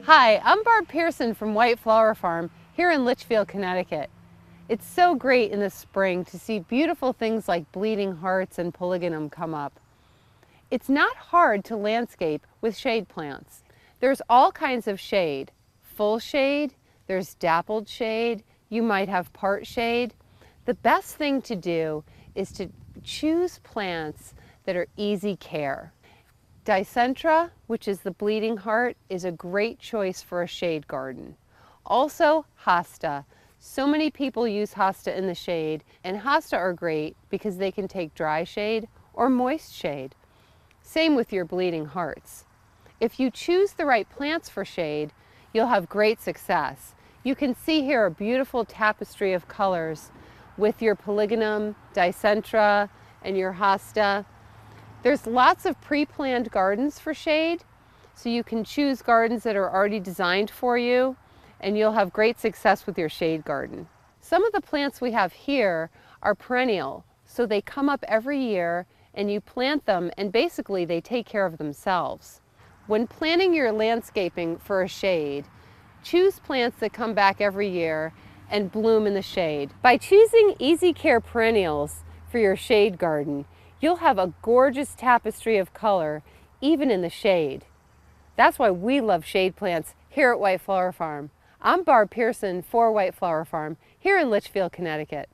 Hi, I'm Barb Pearson from White Flower Farm here in Litchfield, Connecticut. It's so great in the spring to see beautiful things like bleeding hearts and polygonum come up. It's not hard to landscape with shade plants. There's all kinds of shade. Full shade, there's dappled shade, you might have part shade. The best thing to do is to choose plants that are easy care. Dicentra, which is the bleeding heart, is a great choice for a shade garden. Also, hosta. So many people use hosta in the shade, and hosta are great because they can take dry shade or moist shade. Same with your bleeding hearts. If you choose the right plants for shade, you'll have great success. You can see here a beautiful tapestry of colors with your polygonum, dicentra, and your hosta. There's lots of pre-planned gardens for shade, so you can choose gardens that are already designed for you, and you'll have great success with your shade garden. Some of the plants we have here are perennial, so they come up every year and you plant them and basically they take care of themselves. When planning your landscaping for a shade, choose plants that come back every year and bloom in the shade. By choosing easy care perennials for your shade garden, you'll have a gorgeous tapestry of color even in the shade. That's why we love shade plants here at White Flower Farm. I'm Barb Pearson for White Flower Farm here in Litchfield, Connecticut.